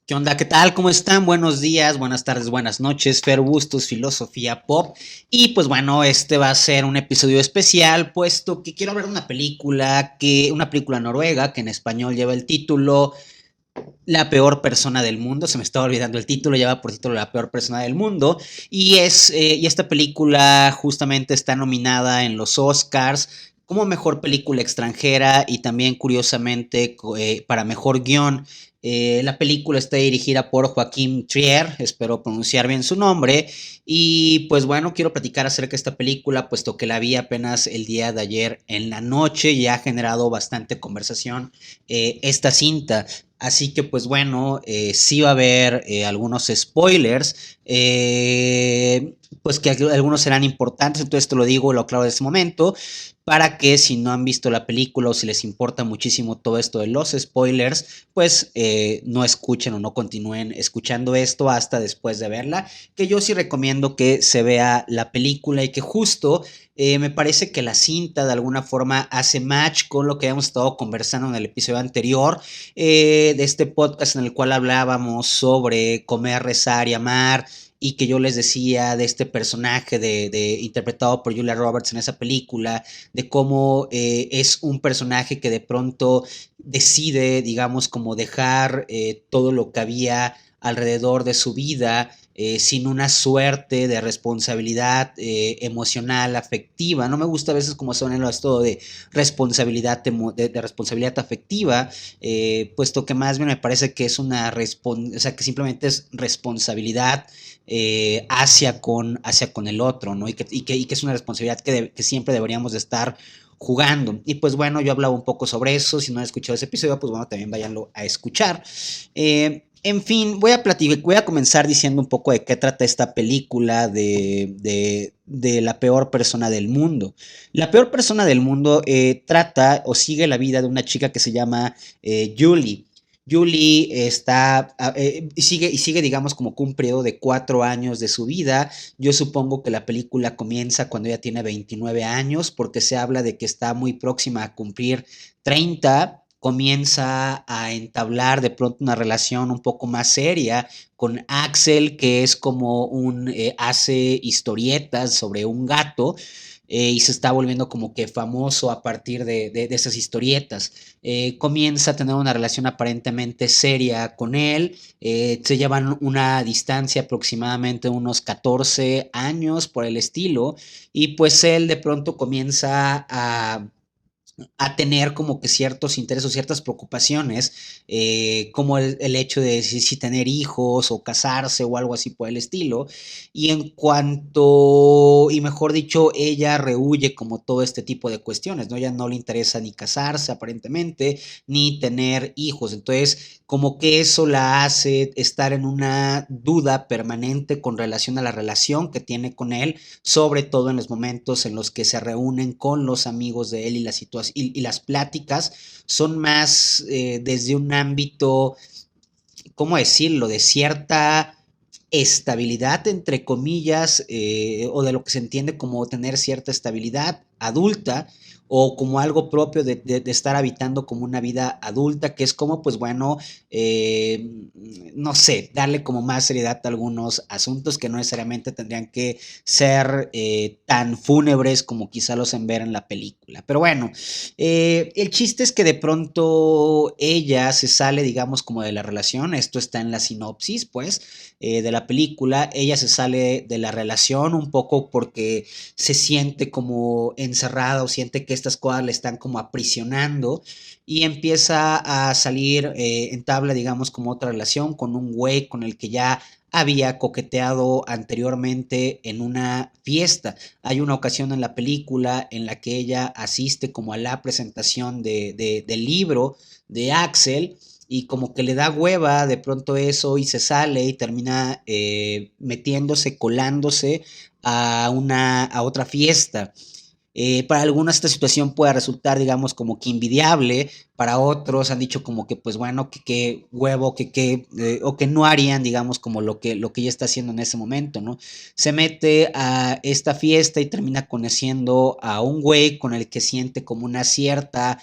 ¿Qué onda? ¿Qué tal? ¿Cómo están? Buenos días, buenas tardes, buenas noches. Fer Bustos, Filosofía Pop. Y pues bueno, este va a ser un episodio especial, puesto que quiero hablar de una película noruega que en español lleva el título La peor persona del mundo. Se me estaba olvidando el título, lleva por título La peor persona del mundo. Y esta película justamente está nominada en los Oscars como mejor película extranjera y también curiosamente para mejor guión. La película está dirigida por Joaquín Trier, espero pronunciar bien su nombre. Y pues bueno, quiero platicar acerca de esta película, puesto que la vi apenas el día de ayer en la noche y ha generado bastante conversación esta cinta. Así que pues bueno, sí va a haber algunos spoilers, pues que algunos serán importantes, entonces te lo digo, lo aclaro de este momento, para que si no han visto la película o si les importa muchísimo todo esto de los spoilers, pues no escuchen o no continúen escuchando esto hasta después de verla, que yo sí recomiendo que se vea la película y que justo me parece que la cinta de alguna forma hace match con lo que habíamos estado conversando en el episodio anterior de este podcast en el cual hablábamos sobre comer, rezar y amar y que yo les decía de este personaje interpretado por Julia Roberts en esa película, de cómo es un personaje que de pronto decide, digamos, como dejar todo lo que había alrededor de su vida sin una suerte de responsabilidad emocional, afectiva. No me gusta a veces como suena esto de de responsabilidad afectiva, puesto que más bien me parece que es o sea, que simplemente es responsabilidad hacia con el otro, ¿no? Y que es una responsabilidad que siempre deberíamos de estar jugando. Y pues bueno, yo hablaba un poco sobre eso. Si no han escuchado ese episodio, pues bueno, también váyanlo a escuchar. En fin, voy a comenzar diciendo un poco de qué trata esta película de la peor persona del mundo. La peor persona del mundo trata o sigue la vida de una chica que se llama Julie. Julie sigue, digamos, como que un periodo de 4 años de su vida. Yo supongo que la película comienza cuando ella tiene 29 años, porque se habla de que está muy próxima a cumplir 30. Comienza a entablar de pronto una relación un poco más seria con Axel, que es como hace historietas sobre un gato. Y se está volviendo como que famoso a partir de esas historietas. Comienza a tener una relación aparentemente seria con él, se llevan una distancia aproximadamente unos 14 años por el estilo, y pues él de pronto comienza a tener como que ciertos intereses o ciertas preocupaciones, como el hecho de si tener hijos o casarse o algo así por el estilo. Y mejor dicho, ella rehuye como todo este tipo de cuestiones, ¿no? Ya no le interesa ni casarse aparentemente, ni tener hijos. Entonces, como que eso la hace estar en una duda permanente con relación a la relación que tiene con él, sobre todo en los momentos en los que se reúnen con los amigos de él y las pláticas son más desde un ámbito, ¿cómo decirlo?, de cierta estabilidad, entre comillas, o de lo que se entiende como tener cierta estabilidad adulta, o como algo propio de estar habitando como una vida adulta, que es como, pues bueno, eh, no sé, darle como más seriedad a algunos asuntos que no necesariamente tendrían que ser tan fúnebres como quizá los en ver en la película. Pero bueno, el chiste es que de pronto ella se sale, digamos, como de la relación. Esto está en la sinopsis, pues, de la película. Ella se sale de la relación un poco porque se siente como encerrada o siente que estas cosas le están como aprisionando y empieza a salir, entabla, digamos, como otra relación con un güey con el que ya había coqueteado anteriormente en una fiesta. Hay una ocasión en la película en la que ella asiste como a la presentación del libro de Axel y como que le da hueva de pronto eso y se sale y termina metiéndose, colándose a otra fiesta. Para algunos esta situación puede resultar, digamos, como que invidiable, para otros han dicho como que, pues bueno, que huevo, o que no harían, digamos, como lo que ella está haciendo en ese momento, ¿no? Se mete a esta fiesta y termina conociendo a un güey con el que siente como una cierta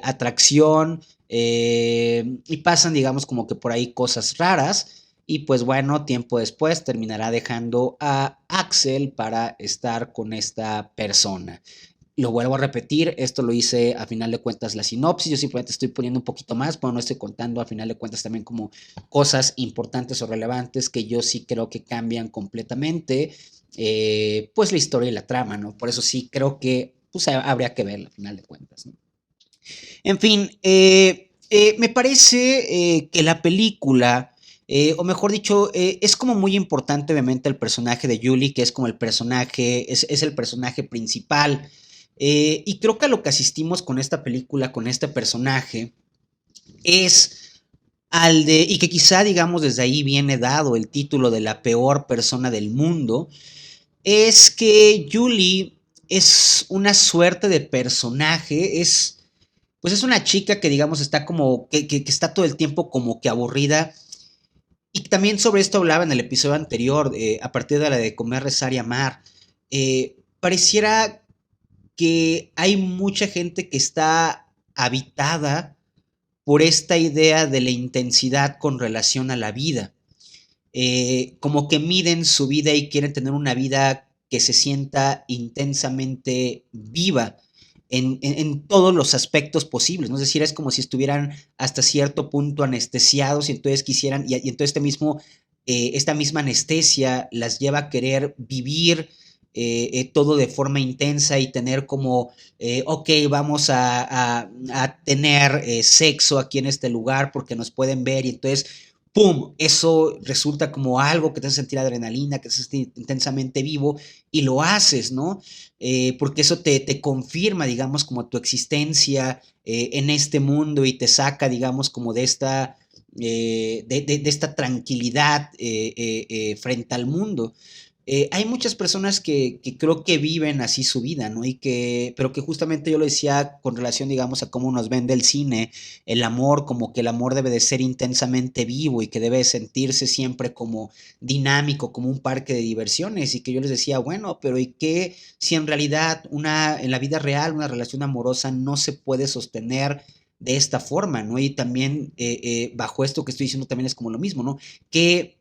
atracción, y pasan, digamos, como que por ahí cosas raras. Y pues bueno, tiempo después terminará dejando a Axel para estar con esta persona. Lo vuelvo a repetir, esto lo hice a final de cuentas la sinopsis, yo simplemente estoy poniendo un poquito más, pero no estoy contando a final de cuentas también como cosas importantes o relevantes que yo sí creo que cambian completamente, pues la historia y la trama, ¿no? Por eso sí creo que pues habría que verla a final de cuentas, ¿no? En fin, me parece que la película, o mejor dicho, es como muy importante obviamente el personaje de Julie, que es como el personaje, es el personaje principal. Y creo que a lo que asistimos con esta película, con este personaje, es al de, y que quizá digamos desde ahí viene dado el título de la peor persona del mundo, es que Julie es una suerte de personaje, pues es una chica que digamos está como, que está todo el tiempo como que aburrida. Y también sobre esto hablaba en el episodio anterior, a partir de la de Comer, Rezar y Amar. Pareciera que hay mucha gente que está habitada por esta idea de la intensidad con relación a la vida. Como que miden su vida y quieren tener una vida que se sienta intensamente viva en todos los aspectos posibles, ¿no? Es decir, es como si estuvieran hasta cierto punto anestesiados y entonces quisieran, y entonces esta misma anestesia las lleva a querer vivir todo de forma intensa y tener como, ok, vamos a tener sexo aquí en este lugar porque nos pueden ver y entonces ¡pum! Eso resulta como algo que te hace sentir adrenalina, que te hace sentir intensamente vivo y lo haces, ¿no? Porque eso te confirma, digamos, como tu existencia en este mundo y te saca, digamos, como de de esta tranquilidad frente al mundo. Hay muchas personas que creo que viven así su vida, ¿no? Pero que justamente yo lo decía con relación, digamos, a cómo nos vende el cine, el amor, como que el amor debe de ser intensamente vivo y que debe sentirse siempre como dinámico, como un parque de diversiones, y que yo les decía, bueno, pero ¿y qué si en realidad en la vida real una relación amorosa no se puede sostener de esta forma, ¿no? Y también bajo esto que estoy diciendo también es como lo mismo, ¿no? Que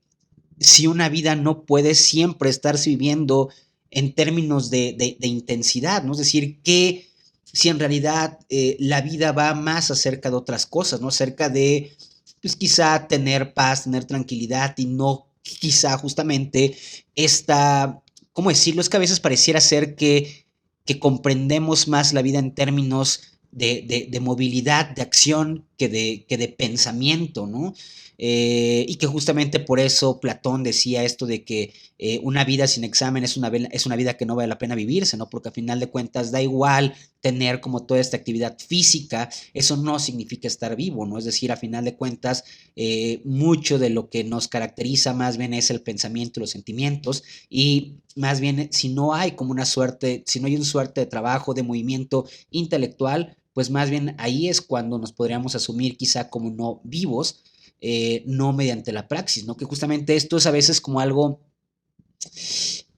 si una vida no puede siempre estarse viviendo en términos de intensidad, ¿no? Es decir, que si en realidad la vida va más acerca de otras cosas, ¿no? Acerca de, pues quizá tener paz, tener tranquilidad y no quizá justamente esta, ¿cómo decirlo? Es que a veces pareciera ser que comprendemos más la vida en términos de movilidad, de acción, que de pensamiento, ¿no? Y que justamente por eso Platón decía esto de que una vida sin examen es una vida que no vale la pena vivirse, ¿no? Porque a final de cuentas da igual tener como toda esta actividad física, eso no significa estar vivo, ¿no? Es decir, a final de cuentas, mucho de lo que nos caracteriza más bien es el pensamiento y los sentimientos, y más bien si no hay como una suerte, si no hay una suerte de trabajo, de movimiento intelectual, pues más bien ahí es cuando nos podríamos asumir quizá como no vivos, no mediante la praxis, ¿no? Que justamente esto es a veces como algo,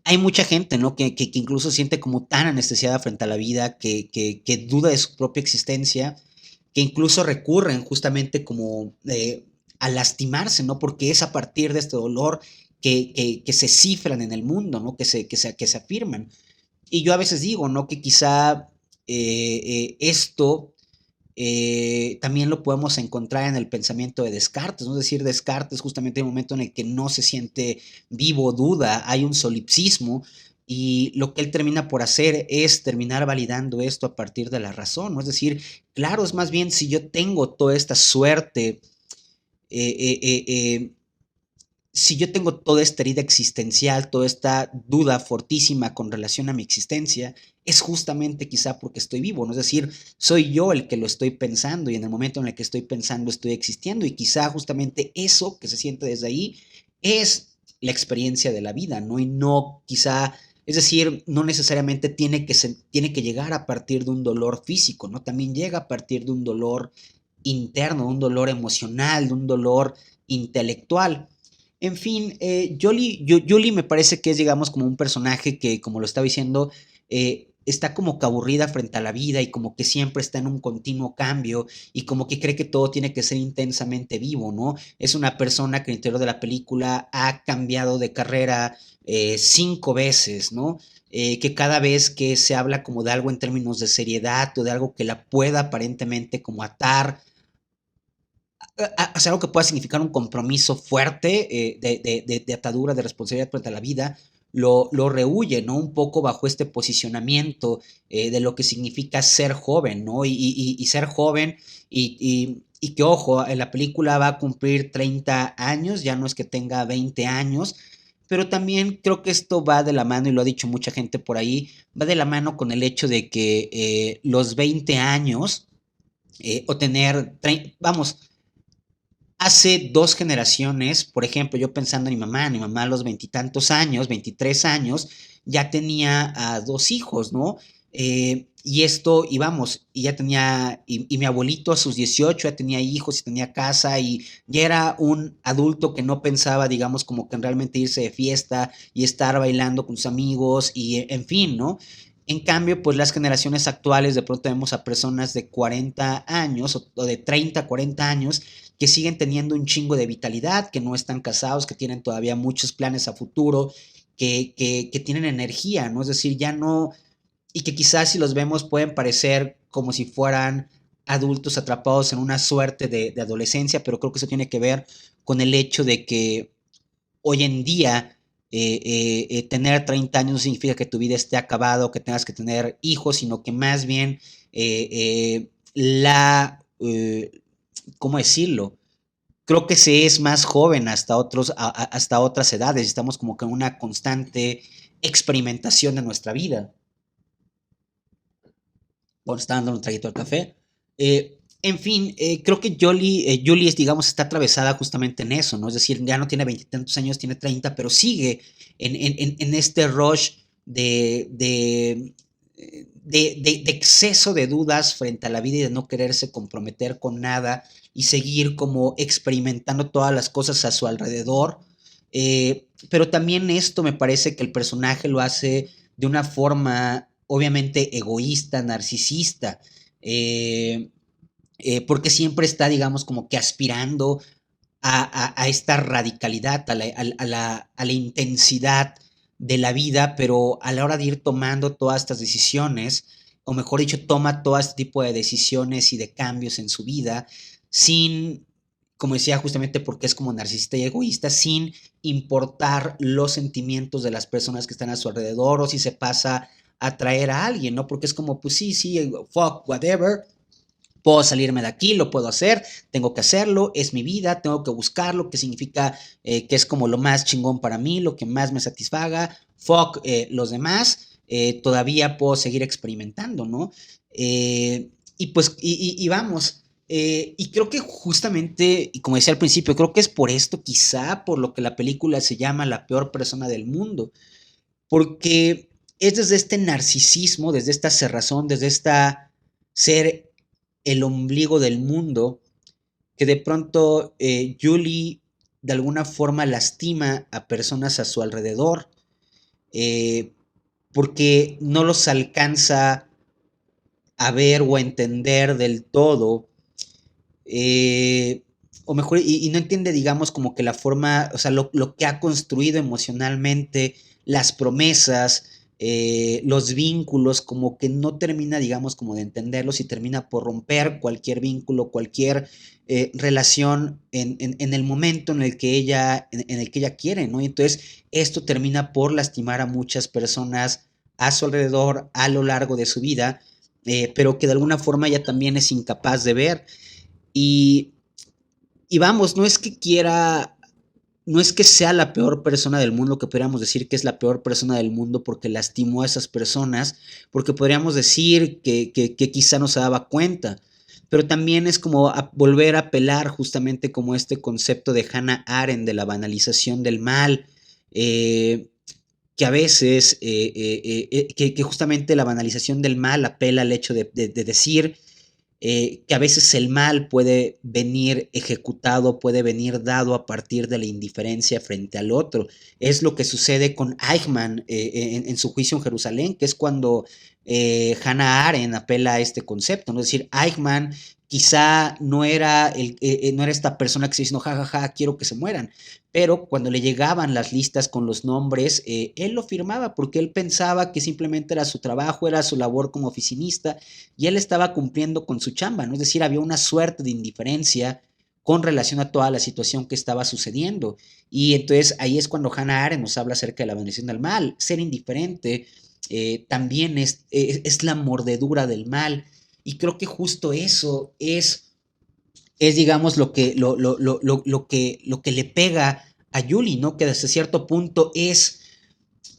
hay mucha gente, ¿no? Que incluso siente como tan anestesiada frente a la vida, que duda de su propia existencia, que incluso recurren justamente como a lastimarse, ¿no? Porque es a partir de este dolor que se cifran en el mundo, ¿no? Que se afirman. Y yo a veces digo, ¿no? Que quizá esto también lo podemos encontrar en el pensamiento de Descartes, ¿no? Es decir, Descartes justamente hay un momento en el que no se siente vivo, duda, hay un solipsismo y lo que él termina por hacer es terminar validando esto a partir de la razón, ¿no? Es decir, claro, es más bien si yo tengo toda esta suerte, eh, eh, eh, eh, si yo tengo toda esta herida existencial, toda esta duda fortísima con relación a mi existencia, es justamente quizá porque estoy vivo, ¿no? Es decir, soy yo el que lo estoy pensando y en el momento en el que estoy pensando estoy existiendo y quizá justamente eso que se siente desde ahí es la experiencia de la vida, ¿no? Y no quizá, es decir, no necesariamente tiene que llegar a partir de un dolor físico, ¿no? También llega a partir de un dolor interno, de un dolor emocional, de un dolor intelectual. En fin, Jolie me parece que es, digamos, como un personaje que, como lo estaba diciendo, está como que aburrida frente a la vida y como que siempre está en un continuo cambio y como que cree que todo tiene que ser intensamente vivo, ¿no? Es una persona que en el interior de la película ha cambiado de carrera 5 veces, ¿no? Que cada vez que se habla como de algo en términos de seriedad o de algo que la pueda aparentemente como atar, hacer algo que pueda significar un compromiso fuerte de atadura, de responsabilidad frente a la vida, lo rehuye, ¿no? Un poco bajo este posicionamiento de lo que significa ser joven, ¿no? Y ser joven y que, ojo, en la película va a cumplir 30 años, ya no es que tenga 20 años, pero también creo que esto va de la mano, y lo ha dicho mucha gente por ahí, va de la mano con el hecho de que los 20 años, o tener, vamos, hace 2 generaciones, por ejemplo, yo pensando en mi mamá a los veintitantos años, 23 años, ya tenía a 2 hijos, ¿no? Y esto, y vamos, y ya tenía, y mi abuelito a sus 18 ya tenía hijos y tenía casa y ya era un adulto que no pensaba, digamos, como que en realmente irse de fiesta y estar bailando con sus amigos y en fin, ¿no? En cambio, pues las generaciones actuales de pronto vemos a personas de 40 años o de 30, 40 años que siguen teniendo un chingo de vitalidad, que no están casados, que tienen todavía muchos planes a futuro, que tienen energía, ¿no? Es decir, ya no, y que quizás si los vemos pueden parecer como si fueran adultos atrapados en una suerte de adolescencia, pero creo que eso tiene que ver con el hecho de que hoy en día tener 30 años no significa que tu vida esté acabada o que tengas que tener hijos, sino que más bien ¿cómo decirlo? Creo que se es más joven hasta otras edades. Estamos como que en una constante experimentación de nuestra vida. Bueno, está dando un traguito al café. En fin, creo que Julie, digamos, está atravesada justamente en eso, ¿no? Es decir, ya no tiene veintitantos años, tiene 30, pero sigue en este rush de, de, de exceso de dudas frente a la vida y de no quererse comprometer con nada y seguir como experimentando todas las cosas a su alrededor. Pero también esto me parece que el personaje lo hace de una forma obviamente egoísta, narcisista, eh, porque siempre está, digamos, como que aspirando a esta radicalidad, a la intensidad de la vida, pero a la hora de ir tomando todas estas decisiones, o mejor dicho, toma todo este tipo de decisiones y de cambios en su vida, sin, como decía, justamente porque es como narcisista y egoísta, sin importar los sentimientos de las personas que están a su alrededor o si se pasa a atraer a alguien, ¿no? Porque es como, pues sí, sí, fuck, whatever, puedo salirme de aquí, lo puedo hacer, tengo que hacerlo, es mi vida, tengo que buscarlo, que significa que es como lo más chingón para mí, lo que más me satisfaga, fuck los demás, todavía puedo seguir experimentando, ¿no? Y pues, y vamos, y creo que justamente, y como decía al principio, creo que es por esto, quizá por lo que la película se llama La peor persona del mundo, porque es desde este narcisismo, desde esta cerrazón, desde esta ser el ombligo del mundo, que de pronto Julie de alguna forma lastima a personas a su alrededor, eh, porque no los alcanza a ver o a entender del todo, eh, o mejor, y no entiende, digamos, como que la forma, o sea, lo que ha construido emocionalmente, las promesas, los vínculos, como que no termina, digamos, como de entenderlos y termina por romper cualquier vínculo, cualquier relación en el momento en el que ella quiere, ¿no? Y entonces esto termina por lastimar a muchas personas a su alrededor a lo largo de su vida, pero que de alguna forma ella también es incapaz de ver. Y, y vamos, no es que sea la peor persona del mundo, que podríamos decir que es la peor persona del mundo porque lastimó a esas personas, porque podríamos decir que quizá no se daba cuenta, pero también es como volver a apelar justamente como este concepto de Hannah Arendt de la banalización del mal, eh, que a veces, que justamente la banalización del mal apela al hecho de decir que a veces el mal puede venir ejecutado, puede venir dado a partir de la indiferencia frente al otro. Es lo que sucede con Eichmann en su juicio en Jerusalén, que es cuando Hannah Arendt apela a este concepto, ¿no? Es decir, Eichmann quizá no era esta persona que se dice, no, jajaja, quiero que se mueran, pero cuando le llegaban las listas con los nombres, él lo firmaba porque él pensaba que simplemente era su trabajo, era su labor como oficinista y él estaba cumpliendo con su chamba, ¿no? Es decir, había una suerte de indiferencia con relación a toda la situación que estaba sucediendo. Y entonces ahí es cuando Hannah Arendt nos habla acerca de la bendición del mal. Ser indiferente también es la mordedura del mal. Y creo que justo eso es digamos, lo que le pega a Yuli, ¿no? Que desde cierto punto es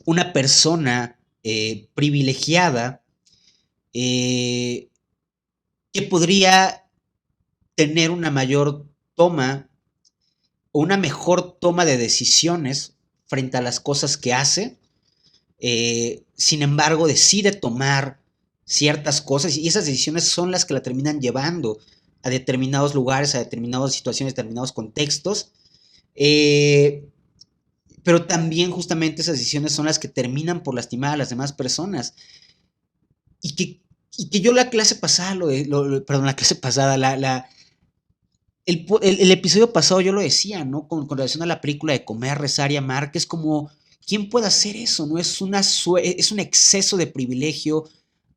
una persona privilegiada eh, que podría tener una mayor toma o una mejor toma de decisiones frente a las cosas que hace. Sin embargo, decide tomar ciertas cosas y esas decisiones son las que la terminan llevando a determinados lugares, a determinadas situaciones, a determinados contextos. Eh, pero también justamente esas decisiones son las que terminan por lastimar a las demás personas. Y que, y que yo la clase pasada, perdón, la clase pasada, el episodio pasado yo lo decía, ¿no? Con relación a la película de Comer, Rezar y Amar, que es como, ¿quién puede hacer eso? ¿No? Es un exceso de privilegio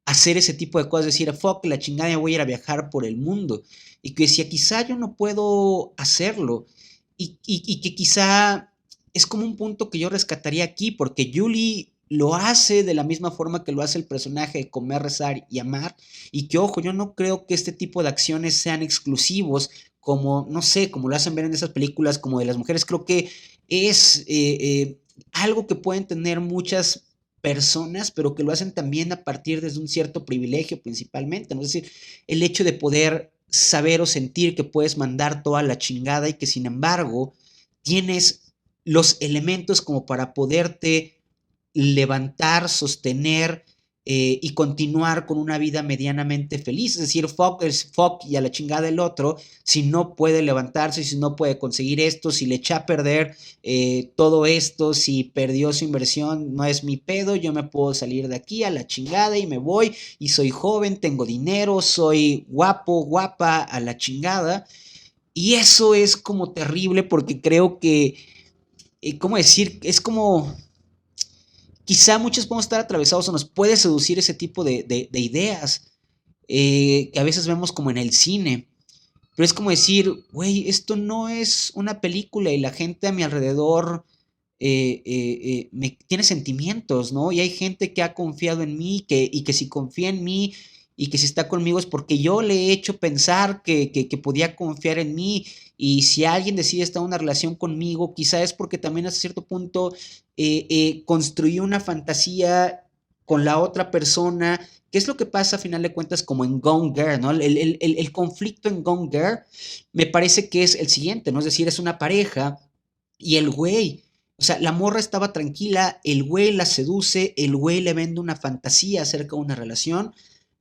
hacer ese tipo de cosas, decir, fuck, la chingada, me voy a ir a viajar por el mundo. Y que decía, quizá yo no puedo hacerlo. Y que quizá es como un punto que yo rescataría aquí, porque Julie lo hace de la misma forma que lo hace el personaje de Comer, Rezar y Amar. Y que, ojo, yo no creo que este tipo de acciones sean exclusivos, como, no sé, como lo hacen ver en esas películas como de las mujeres. Creo que es algo que pueden tener muchas personas, pero que lo hacen también a partir desde un cierto privilegio principalmente, ¿no? Es decir, el hecho de poder saber o sentir que puedes mandar toda la chingada y que sin embargo tienes los elementos como para poderte levantar, sostener y continuar con una vida medianamente feliz. Es decir, fuck es fuck y a la chingada el otro, si no puede levantarse, si no puede conseguir esto, si le echa a perder todo esto, si perdió su inversión, no es mi pedo, yo me puedo salir de aquí a la chingada y me voy y soy joven, tengo dinero, soy guapo, guapa, a la chingada. Y eso es como terrible porque creo que, ¿cómo decir? Es como quizá muchos podemos estar atravesados o nos puede seducir ese tipo de ideas que a veces vemos como en el cine. Pero es como decir, güey, esto no es una película y la gente a mi alrededor tiene sentimientos, ¿no? Y hay gente que ha confiado en mí y que si confía en mí y que si está conmigo es porque yo le he hecho pensar que podía confiar en mí. Y si alguien decide estar en una relación conmigo, quizá es porque también hasta cierto punto construyó una fantasía con la otra persona. ¿Qué es lo que pasa a final de cuentas como en Gone Girl, ¿no? El conflicto en Gone Girl me parece que es el siguiente, ¿no? Es decir, es una pareja y el güey, o sea, la morra estaba tranquila, el güey la seduce, el güey le vende una fantasía acerca de una relación,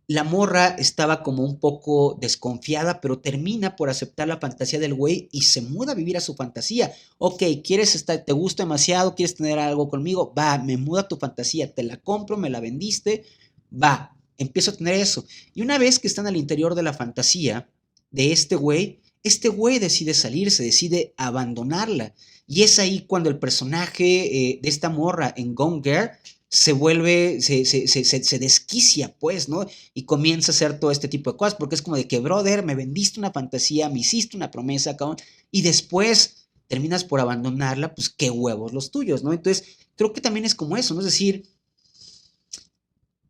la morra estaba como un poco desconfiada, pero termina por aceptar la fantasía del güey y se muda a vivir a su fantasía. Ok, ¿quieres estar, te gusta demasiado, quieres tener algo conmigo? Va, me muda a tu fantasía, te la compro, me la vendiste, va, empiezo a tener eso. Y una vez que están al interior de la fantasía de este güey decide salirse, decide abandonarla. Y es ahí cuando el personaje de esta morra en Gone Girl se vuelve, se desquicia, pues, ¿no? Y comienza a hacer todo este tipo de cosas, porque es como de que, brother, me vendiste una fantasía, me hiciste una promesa, cabrón, y después terminas por abandonarla, pues qué huevos los tuyos, ¿no? Entonces, creo que también es como eso, ¿no? Es decir,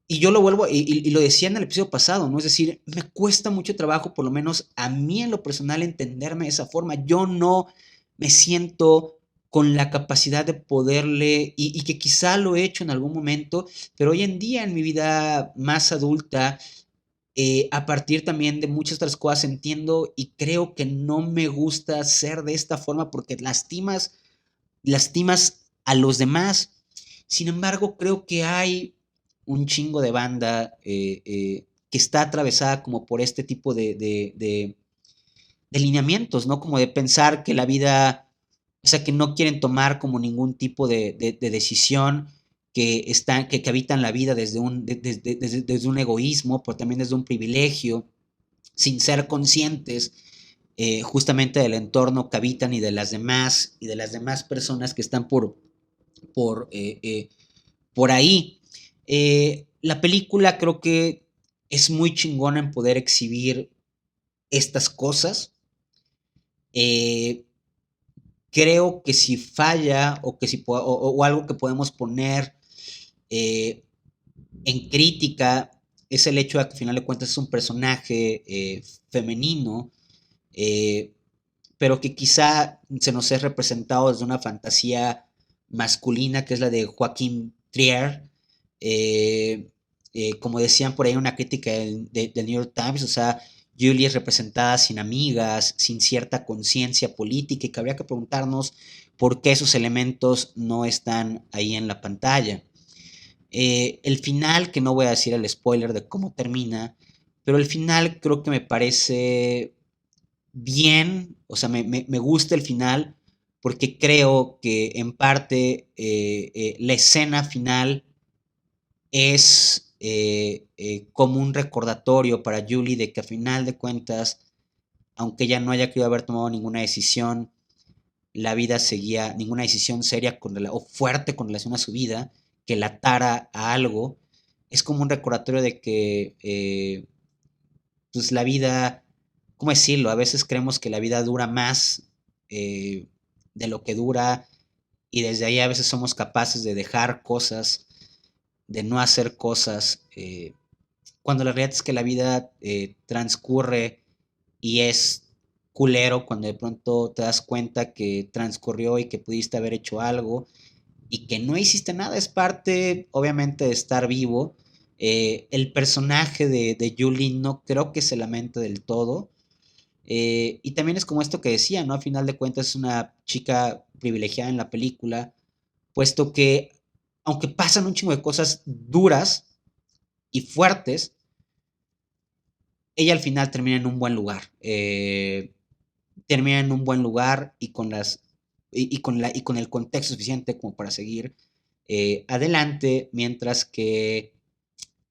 y yo lo vuelvo, y lo decía en el episodio pasado, ¿no? Es decir, me cuesta mucho trabajo, por lo menos a mí en lo personal, entenderme de esa forma. Yo no me siento con la capacidad de poderle, y que quizá lo he hecho en algún momento, pero hoy en día en mi vida más adulta, a partir también de muchas otras cosas, entiendo y creo que no me gusta ser de esta forma porque lastimas a los demás. Sin embargo, creo que hay un chingo de banda que está atravesada como por este tipo de lineamientos, ¿no? Como de pensar que la vida, o sea, que no quieren tomar como ningún tipo de decisión, que habitan la vida desde un egoísmo, pero también desde un privilegio, sin ser conscientes justamente del entorno que habitan y de las demás personas que están por, eh, eh, por ahí. La película creo que es muy chingona en poder exhibir estas cosas. Eh, Creo que si falla o algo que podemos poner eh, en crítica es el hecho de que al final de cuentas es un personaje femenino, eh, pero que quizá se nos es representado desde una fantasía masculina, que es la de Joaquín Trier. Eh, Como decían por ahí una crítica del New York Times, o sea, Julie es representada sin amigas, sin cierta conciencia política, y que habría que preguntarnos por qué esos elementos no están ahí en la pantalla. El final, que no voy a decir el spoiler de cómo termina, pero el final creo que me parece bien, o sea, me gusta el final porque creo que en parte la escena final es como un recordatorio para Julie de que a final de cuentas, aunque ella no haya querido haber tomado ninguna decisión, la vida seguía, ninguna decisión seria o fuerte con relación a su vida, que la atara a algo, es como un recordatorio de que pues la vida, ¿cómo decirlo? A veces creemos que la vida dura más eh, de lo que dura y desde ahí a veces somos capaces de dejar cosas, de no hacer cosas, cuando la realidad es que la vida transcurre y es culero cuando de pronto te das cuenta que transcurrió y que pudiste haber hecho algo y que no hiciste nada, es parte obviamente de estar vivo. El personaje de Julie no creo que se lamente del todo. Y también es como esto que decía, ¿no? A final de cuentas es una chica privilegiada en la película, puesto que aunque pasan un chingo de cosas duras y fuertes, ella al final termina en un buen lugar. Termina en un buen lugar y con y con el contexto suficiente como para seguir adelante, mientras que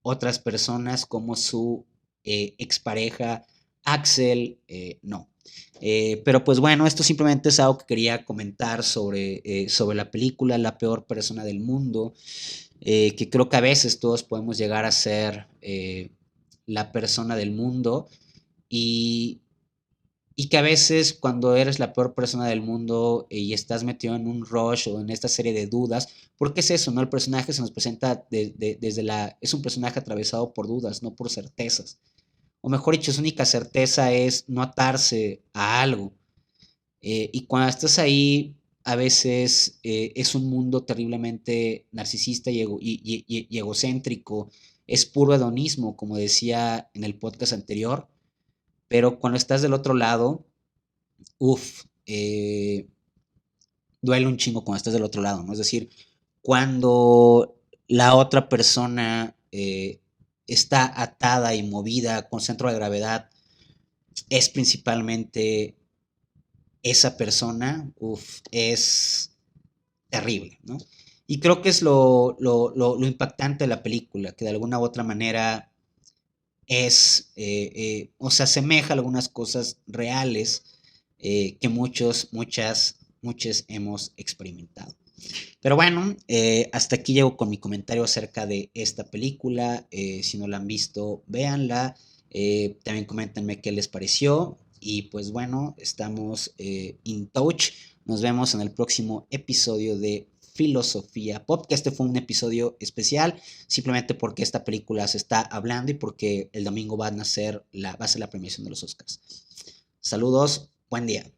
otras personas como su expareja Axel, no. Pero pues bueno, esto simplemente es algo que quería comentar sobre la película La peor persona del mundo, que creo que a veces todos podemos llegar a ser la persona del mundo y, y que a veces cuando eres la peor persona del mundo y estás metido en un rush o en esta serie de dudas, porque es eso, ¿no? El personaje se nos presenta desde la... Es un personaje atravesado por dudas, no por certezas. O mejor dicho, su única certeza es no atarse a algo. Y cuando estás ahí, a veces es un mundo terriblemente narcisista y egocéntrico. Es puro hedonismo, como decía en el podcast anterior. Pero cuando estás del otro lado, uff, duele un chingo cuando estás del otro lado, ¿no? Es decir, cuando la otra persona está atada y movida con centro de gravedad, es principalmente esa persona, uff, es terrible, ¿no? Y creo que es lo impactante de la película, que de alguna u otra manera o se asemeja a algunas cosas reales que muchas hemos experimentado. Pero bueno, hasta aquí llego con mi comentario acerca de esta película. Si no la han visto, véanla. También coméntenme qué les pareció. Y pues bueno, estamos in touch. Nos vemos en el próximo episodio de Filosofía Pop, que este fue un episodio especial, simplemente porque esta película se está hablando y porque el domingo va a ser la premiación de los Oscars. Saludos, buen día.